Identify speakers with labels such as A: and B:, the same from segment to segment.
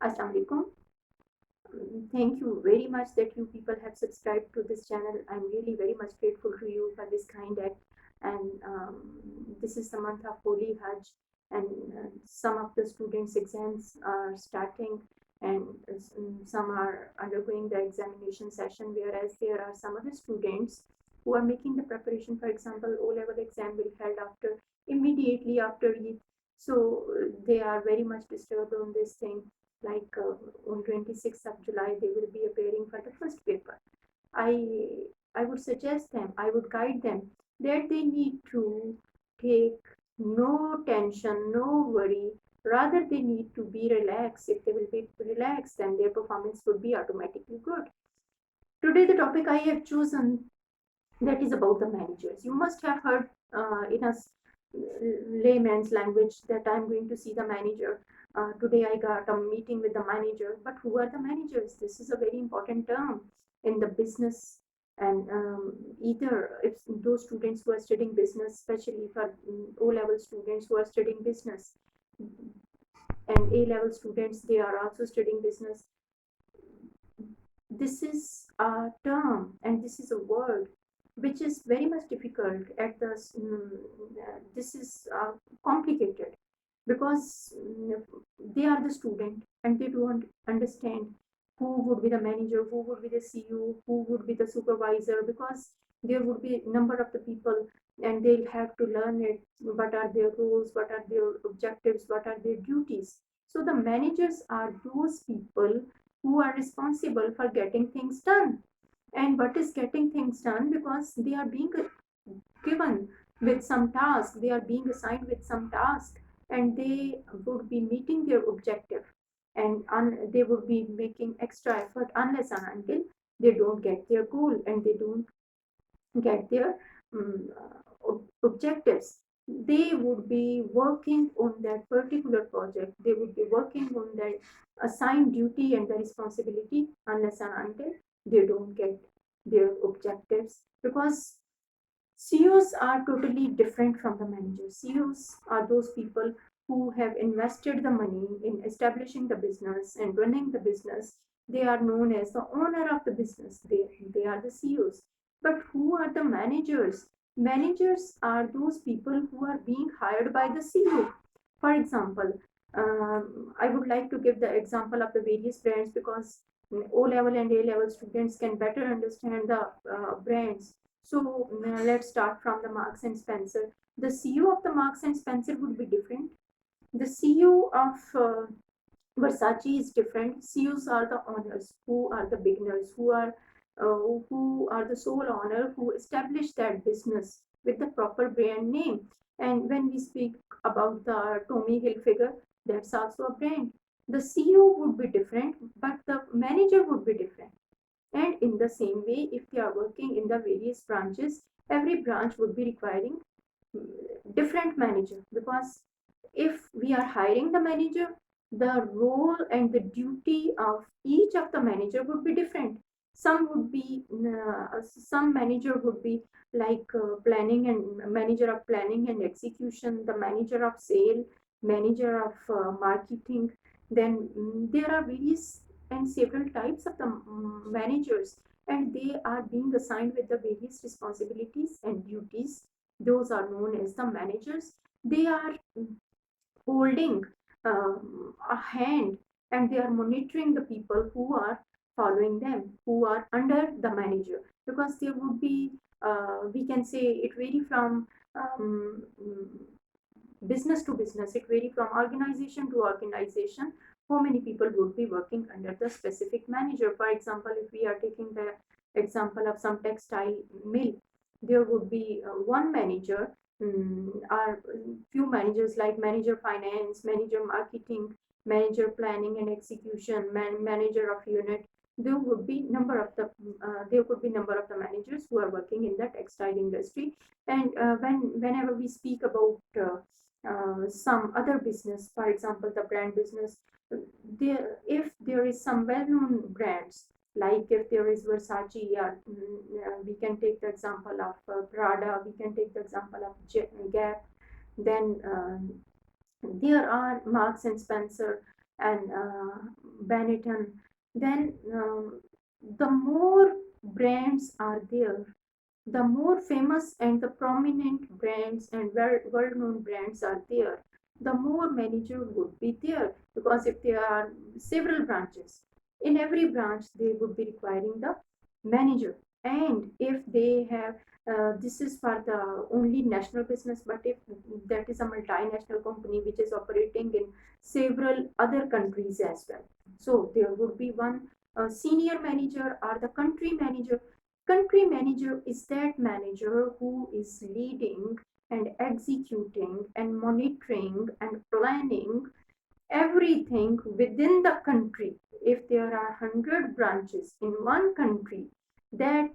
A: Assalamu alaikum. Thank you very much that you people have subscribed to this channel. I'm really very much grateful to you for this kind act. And this is the month of Holy Hajj, and some of the students' exams are starting, and some are undergoing the examination session, whereas there are some other students who are making the preparation. For example, O-level exam will be held after immediately after Eid, so they are very much disturbed on this thing, like on 26th of July they will be appearing for the first paper. I would suggest them, I would guide them that they need to take no tension, no worry. Rather, they need to be relaxed. If they will be relaxed, then their performance would be automatically good. Today, the topic I have chosen, that is about the managers. You must have heard in a layman's language that I'm going to see the manager. Today I got a meeting with the manager, but who are the managers? This is a very important term in the business. And either if those students who are studying business, especially for O-level students who are studying business, and A-level students, they are also studying business. This is a term and this is a word which is very much difficult at the this is complicated because they are the student and they don't understand who would be the manager, who would be the CEO, who would be the supervisor, because there would be a number of the people and they'll have to learn it. What are their roles, what are their objectives, what are their duties? So the managers are those people who are responsible for getting things done. And what is getting things done? Because they are being given with some task, they are being assigned with some task, and they would be meeting their objective, and they would be making extra effort unless and until they don't get their goal and they don't get their objectives. They would be working on that particular project, they would be working on that assigned duty and the responsibility unless and until they don't get their objectives, because CEOs are totally different from the managers. CEOs are those people who have invested the money in establishing the business and running the business. They are known as the owner of the business. They are the CEOs. But who are the managers? Managers are those people who are being hired by the CEO. For example, I would like to give the example of the various brands because O level and A level students can better understand the brands. So let's start from the Marks and Spencer. The CEO of the Marks and Spencer would be different. The CEO of Versace is different. CEOs are the owners, who are the beginners, who are the sole owner, who established that business with the proper brand name. And when we speak about the Tommy Hilfiger, that's also a brand. The CEO would be different, but the manager would be different. And in the same way, if they are working in the various branches, every branch would be requiring different manager, because if we are hiring the manager, the role and the duty of each of the manager would be different. Some manager would be like planning and manager of planning and execution, the manager of sale, manager of marketing. Then there are various and several types of the managers, and they are being assigned with the various responsibilities and duties. Those are known as the managers. They are holding a hand, and they are monitoring the people who are following them, who are under the manager, because there would be we can say it vary from business to business, it vary from organization to organization, how many people would be working under the specific manager. For example, if we are taking the example of some textile mill, there would be one manager, or few managers like manager finance, manager marketing, manager planning and execution, manager of unit. There could be number of the managers who are working in the textile industry. And whenever we speak about some other business, for example, the brand business, if there is some well-known brands, like if there is Versace, we can take the example of Prada, we can take the example of Gap. Then there are Marks and Spencer. and Benetton, then the more brands are there, the more famous and the prominent brands and well-known brands are there, the more manager would be there. Because if there are several branches, in every branch they would be requiring the manager. And if they have this is for the only national business, but if that is a multinational company which is operating in several other countries as well, so there would be one senior manager or the country manager. Country manager is that manager who is leading and executing and monitoring and planning everything within the country. If there are 100 branches in one country, that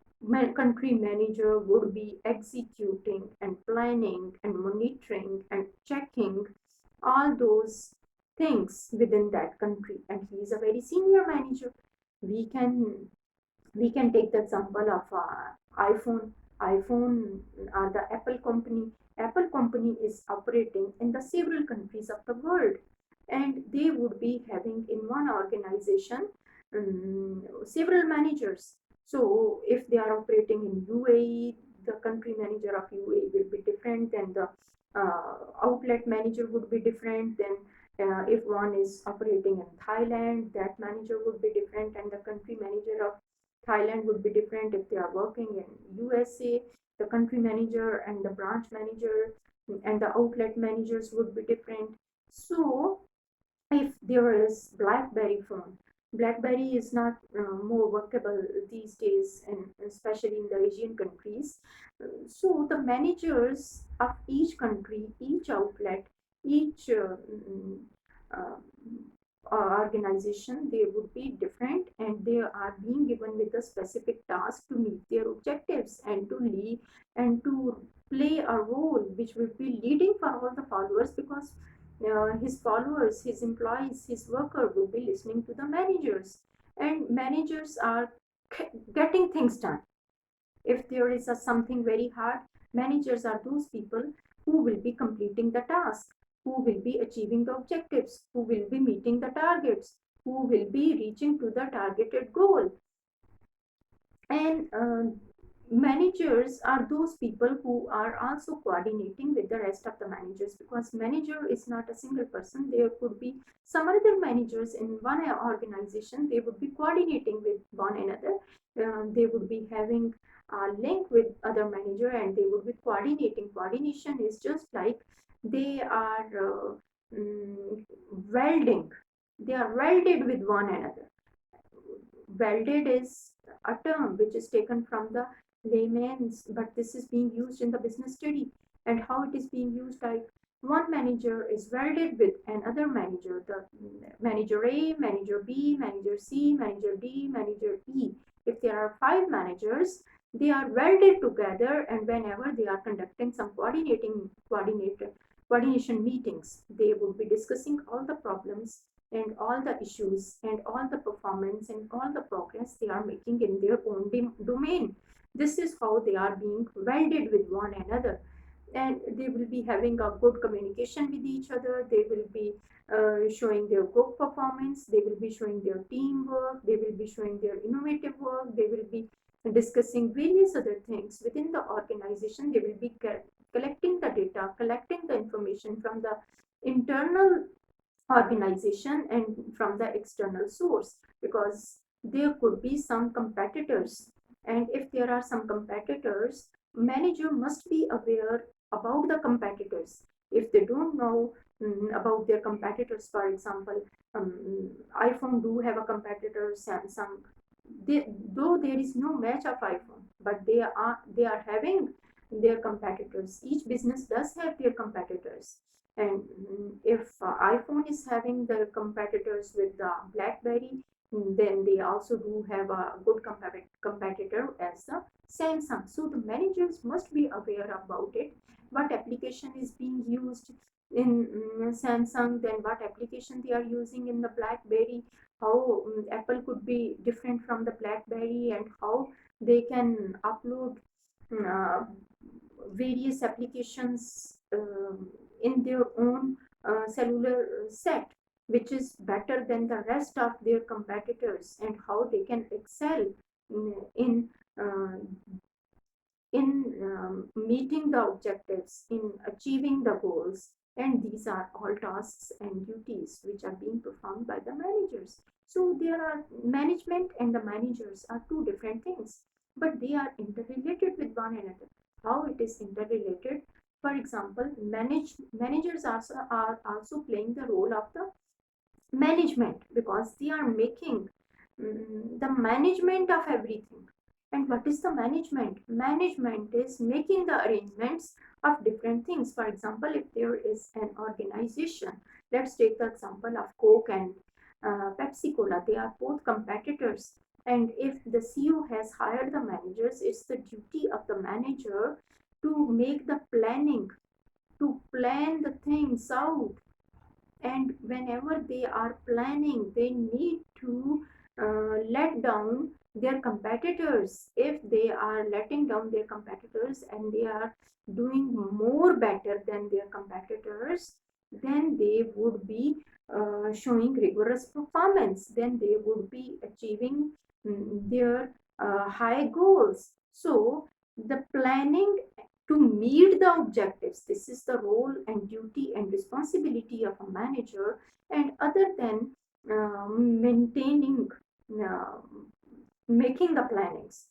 A: country manager would be executing and planning and monitoring and checking all those things within that country, and he is a very senior manager. We can we can take the example of iPhone or the Apple company. Apple company is operating in the several countries of the world, and they would be having in one organization several managers. So if they are operating in UAE, the country manager of UAE will be different, and the outlet manager would be different. Then if one is operating in Thailand, that manager would be different, and the country manager of Thailand would be different. If they are working in USA, the country manager and the branch manager and the outlet managers would be different. So if there is BlackBerry phone, BlackBerry is not more workable these days, and especially in the Asian countries. So the managers of each country, each outlet, each uh, organization, they would be different, and they are being given with a specific task to meet their objectives and to lead and to play a role which will be leading for all the followers. Because his followers, his employees, his worker will be listening to the managers, and managers are getting things done. If there is something very hard, managers are those people who will be completing the task, who will be achieving the objectives, who will be meeting the targets, who will be reaching to the targeted goal. And managers are those people who are also coordinating with the rest of the managers, because manager is not a single person. There could be some other managers in one organization. They would be coordinating with one another. They would be having a link with other manager, and they would be coordinating. Coordination is just like they are welding. They are welded with one another. Welded is a term which is taken from the layman's, but this is being used in the business study. And how it is being used, like one manager is welded with another manager, the manager A, manager B, manager C, manager D, manager E. If there are 5 managers, they are welded together, and whenever they are conducting some coordination meetings, they would be discussing all the problems and all the issues and all the performance and all the progress they are making in their own domain. This is how they are being welded with one another, and they will be having a good communication with each other. They will be showing their group performance, they will be showing their teamwork, they will be showing their innovative work, they will be discussing various other things within the organization. They will be collecting the data, collecting the information from the internal organization and from the external source, because there could be some competitors. And if there are some competitors, manager must be aware about the competitors. If they don't know about their competitors, for example, iPhone do have a competitor, Samsung. Though there is no match of iPhone, but they are having their competitors. Each business does have their competitors. And if iPhone is having the competitors with the BlackBerry, then they also do have a good competitor as the Samsung. So the managers must be aware about it. What application is being used in Samsung, then what application they are using in the BlackBerry, how Apple could be different from the BlackBerry, and how they can upload uh, various applications in their own cellular set. which is better than the rest of their competitors, and how they can excel in uh, meeting the objectives, in achieving the goals. And these are all tasks and duties which are being performed by the managers. So there are management and the managers are two different things, but they are interrelated with one another. How it is interrelated? For example, managers are also playing the role of the management, because they are making the management of everything. And what is the management? Management is making the arrangements of different things. For example, if there is an organization, let's take the example of Coke and Pepsi Cola. They are both competitors, and if the CEO has hired the managers, it's the duty of the manager to make the planning, to plan the things out. And whenever they are planning, they need to let down their competitors. If they are letting down their competitors and they are doing more better than their competitors, then they would be showing rigorous performance, then they would be achieving their high goals. So the planning to meet the objectives, this is the role and duty and responsibility of a manager. And other than maintaining, uh, making the plannings,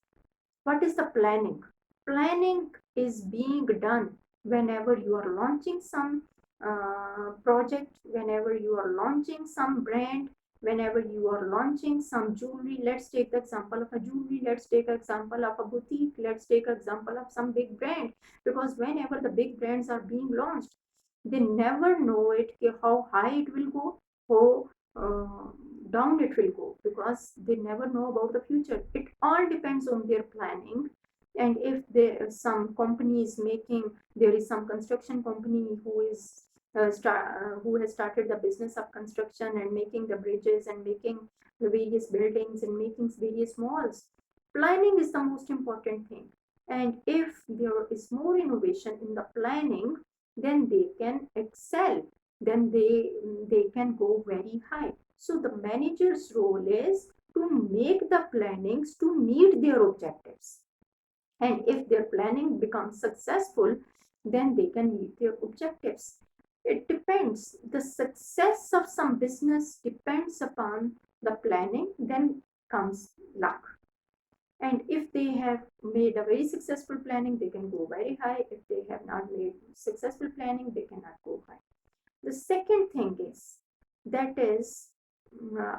A: what is the planning? Planning is being done whenever you are launching some project, whenever you are launching some brand, whenever you are launching some jewelry. Let's take the example of a jewelry, let's take an example of a boutique, let's take an example of some big brand. Because whenever the big brands are being launched, they never know it, how high it will go, how down it will go, because they never know about the future. It all depends on their planning. And if there some company is making, there is some construction company who is who has started the business of construction and making the bridges and making the various buildings and making various malls. Planning is the most important thing. And if there is more innovation in the planning, then they can excel, then they can go very high. So the manager's role is to make the plannings to meet their objectives. And if their planning becomes successful, then they can meet their objectives. It depends. The success of some business depends upon the planning, then comes luck. And if they have made a very successful planning, they can go very high. If they have not made successful planning, they cannot go high. The second thing is, that is,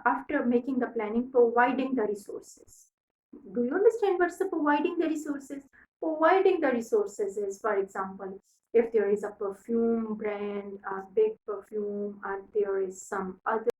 A: after making the planning, providing the resources. Do you understand what's the providing the resources? Providing the resources is, for example, if there is a perfume brand, a big perfume, and there is some other